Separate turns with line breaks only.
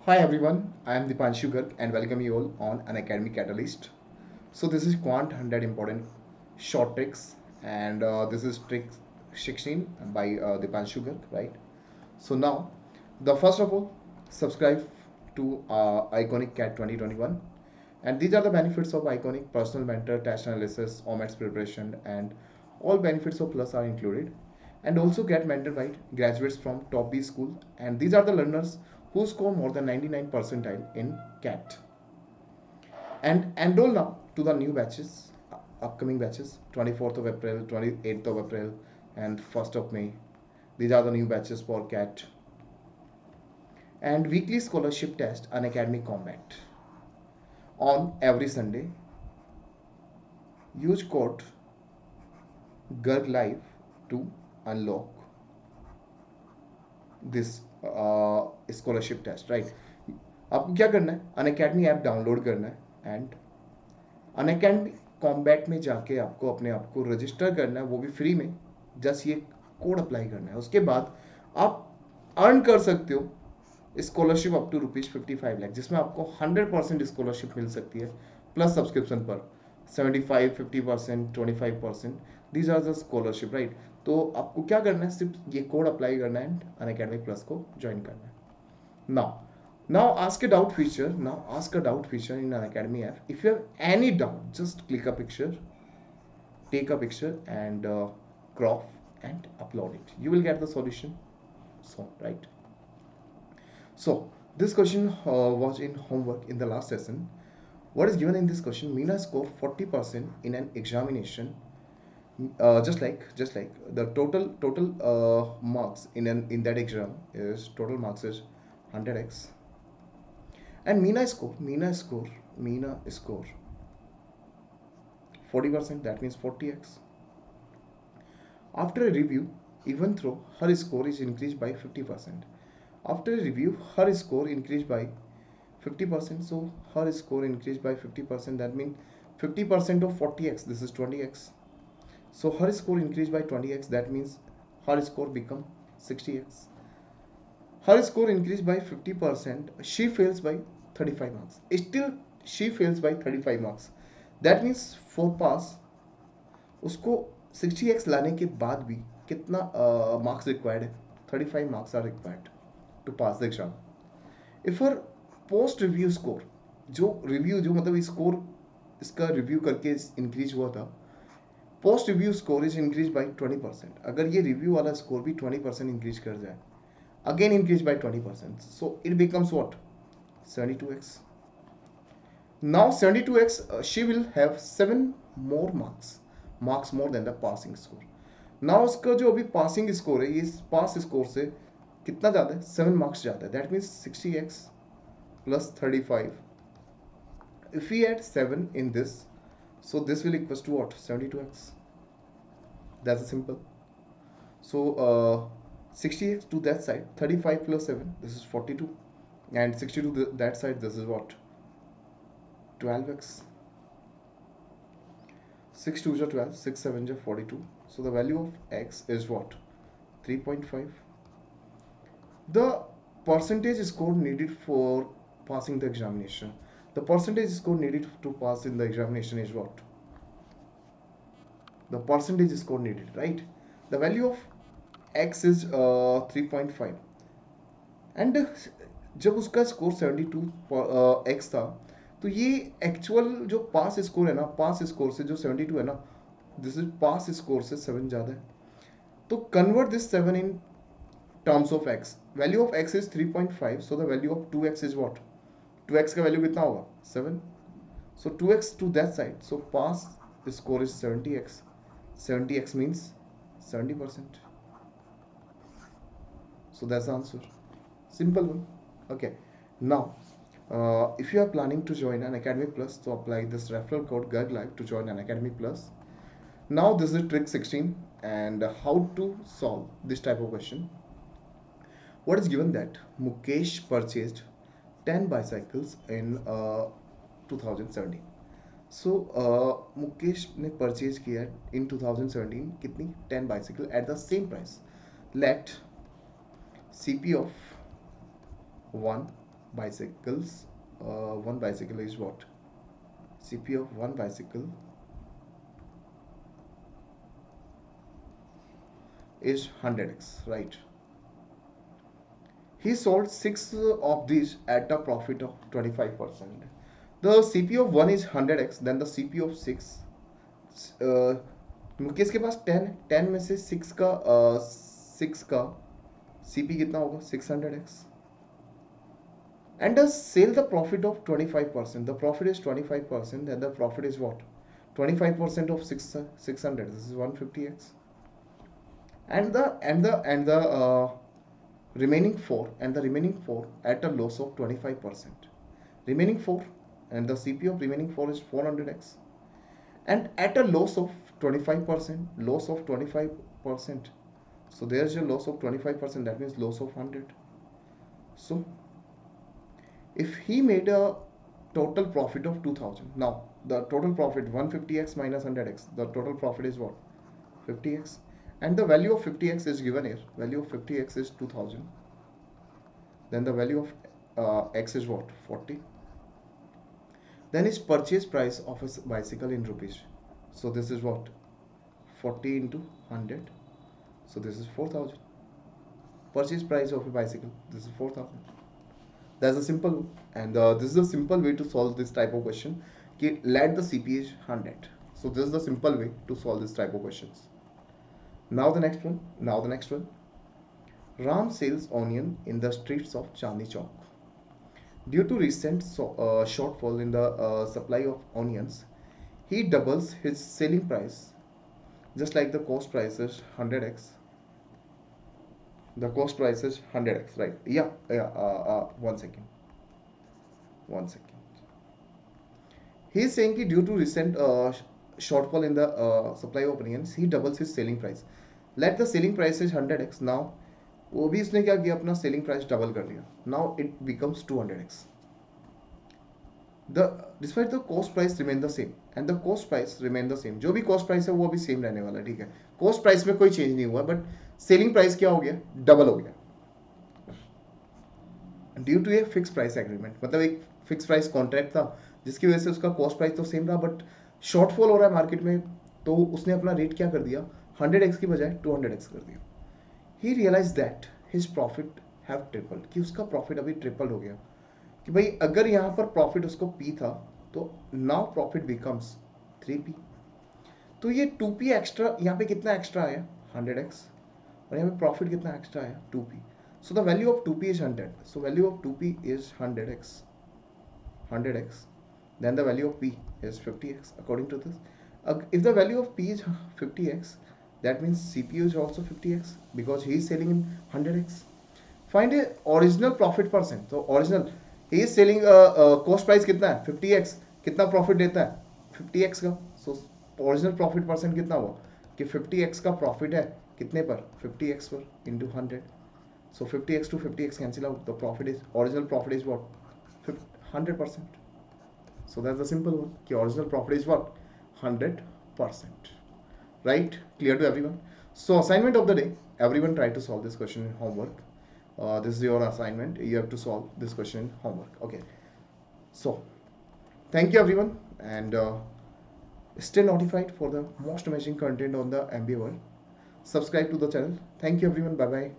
Hi everyone, I am Dipanshu Garg and welcome you all on an Academy Catalyst. So this is Quant 100 important short tricks and this is trick 16 by Dipanshu Garg, right? So now, the first of all, subscribe to Iconic Cat 2021 and these are the benefits of Iconic personal mentor, test analysis, OMATS preparation and all benefits of Plus are included and also get mentored by graduates from top B school and these are the learners who score more than 99 percentile in CAT and enroll now to the new batches, upcoming batches 24th of April, 28th of April and 1st of May. These are the new batches for CAT and weekly scholarship test Unacademy Combat on every Sunday. Use code GURGLIVE to unlock this scholarship test right. आपको क्या करना है, Unacademy app download करना है and Unacademy combat में जाके आपको अपने आप को रजिस्टर करना है, वो भी फ्री में. जस्ट ये कोड अप्लाई करना है, उसके बाद आप अर्न कर सकते हो स्कॉलरशिप अप टू ₹55 लाख, जिसमें आपको 100% स्कॉलरशिप मिल सकती है प्लस सब्सक्रिप्शन पर 75, 50%, 25%. These are the scholarship right. तो आपको क्या करना है, सिर्फ ये कोड अप्लाई करना है एंड अनअकैडमी प्लस को ज्वाइन करना है. Now ask a doubt feature. Now ask a doubt feature in an Academy app. If you have any doubt, just click a picture, take a picture, and crop and upload it. You will get the solution. So right. So this question was in homework in the last session. What is given in this question? Meena score 40% in an examination. Just like the total marks in that exam is total marks is 100x and Meena score 40%, that means 40x. After a review, even though her score is increased by 50%. After a review, her score increased by 50%. So her score increased by 50%. That means 50% of 40x. This is 20x. So her score increased by 20x. That means her score become 60x. Her score increased by 50%. She fails by 35 marks. Still, she fails by 35 marks. That means for pass उसको 60x लाने के बाद भी कितना marks required है, 35 marks are required to pass the exam. If her post review score, जो review जो मतलब स्कोर इसका रिव्यू करके इंक्रीज हुआ था, post review score is increase by 20%. अगर ये रिव्यू वाला स्कोर भी 20% इंक्रीज कर जाए, again increase by 20%, so it becomes what, 72x. Now 72x, she will have 7 more marks more than the passing score. Now उसका जो अभी पासिंग स्कोर है, ये पास स्कोर से कितना ज़्यादा है, 7 मार्क्स ज़्यादा है. That means 60x plus 35. If we add 7 in this, so this will equals to what, 72x. That's simple. So 60x to that side, 35 plus 7, this is 42, and 60 to that side, this is what, 12x. 6 2 is 12, 6 7 is 42. So the value of x is what, 3.5. The percentage score needed for passing the examination. The percentage score needed to pass in the examination is what? The percentage score needed, right? The value of x is 3.5 and जब उसका score 72 x था, तो ये actual जो पास score है ना, पास score से जो 72 है ना, दिस इज पास स्कोर से 7 ज़्यादा है. तो convert this 7 in terms of x. Value of x is 3.5, so the value of 2x is what, 2x का वैल्यू कितना होगा, 7. So 2x to that side, so pass score is 70x. 70x means 70%. So that's the answer. Simple one. Okay. Now, if you are planning to join an Academy Plus, so apply this referral code GURGLIVE to join an Academy Plus. Now this is trick 16 and how to solve this type of question. What is given that Mukesh purchased 10 bicycles in 2017. So Mukesh ने purchase किया in 2017 कितनी, 10 bicycle at the same price. Let CP of 1 bicycles, one bicycle is what? CPU of one bicycle is 100x, right? He sold 6 of these at a profit of 25%. The CPU of 1 is 100x, then the CPU of 6, Mukesh के पास 10 में से 6 का CP कितना होगा? 600x. And does sell the profit of 25%. The profit is 25%, and the profit is what? 25% of 600. This is 150x. And the remaining 4 at a loss of 25%. Remaining 4 and the CPU of remaining 4 is 400x. And at a loss of 25%, so there's your loss of 25%, that means loss of 100. So if he made a total profit of 2000, now the total profit 150x minus 100x, the total profit is what? 50x. And the value of 50x is given here. Value of 50x is 2000. Then the value of x is what? 40. Then his purchase price of a bicycle in rupees. So this is what? 40 into 100. So this is 4000. Purchase price of a bicycle. This is 4000. That's a simple, and this is a simple way to solve this type of question. Okay, let the CP is 100. So this is the simple way to solve this type of questions. Now the next one. Ram sells onion in the streets of Chandni Chowk. Due to recent shortfall in the supply of onions, he doubles his selling price, just like the cost price is 100x. The cost price is 100x, right? Yeah. One second. He is saying that due to recent shortfall in the supply of onions, he doubles his selling price. Let the selling price is 100x. Now वो भी इसने क्या किया, अपना selling price double कर दिया. Now it becomes 200x. The despite the cost price remain the same, and the cost price remain the same. जो भी कॉस्ट प्राइस है वो अभी सेम रहने वाला है, ठीक है. कॉस्ट प्राइस में कोई चेंज नहीं हुआ, बट सेलिंग प्राइस क्या हो गया? डबल हो गया. Due to a fix price agreement, मतलब एक फिक्स प्राइस कॉन्ट्रैक्ट था जिसकी वजह से उसका कॉस्ट प्राइस तो सेम रहा, बट शॉर्टफॉल हो रहा है मार्केट में, तो उसने अपना रेट क्या कर दिया? 100x की बजाय 200x कर दिया. He realize that his profit have tripled, कि उसका प्रॉफिट अभी ट्रिपल हो गया. कि भाई अगर यहाँ पर प्रॉफिट उसको P था, तो नाउ प्रॉफिट बिकम्स 3P. तो ये 2P एक्स्ट्रा, यहाँ पे कितना एक्स्ट्रा आया? 100x. और यहाँ पे प्रॉफिट कितना एक्स्ट्रा आया? 2P. So the value of 2P is 100. So value of 2P is 100x. Then the value of P is 50x according to this. If the value of P is 50x, that means CPU is also 50x because he is selling in 100x. Find a original profit percent. So original, he is selling cost price कितना है? 50x. कितना profit देता है? 50x का. So original profit percent कितना हुआ? कि 50x का प्रॉफिट है कितने पर? 50x पर into 100. So 50x to 50x cancel out. The profit is, original profit is what? 100%. So that's the simple one. The original profit is what? 100%. Right? Clear to everyone? So assignment of the day. Everyone try to solve this question in homework. This is your assignment. You have to solve this question in homework. Okay. So thank you everyone, and stay notified for the most amazing content on the MBA world. Subscribe to the channel. Thank you everyone. Bye bye.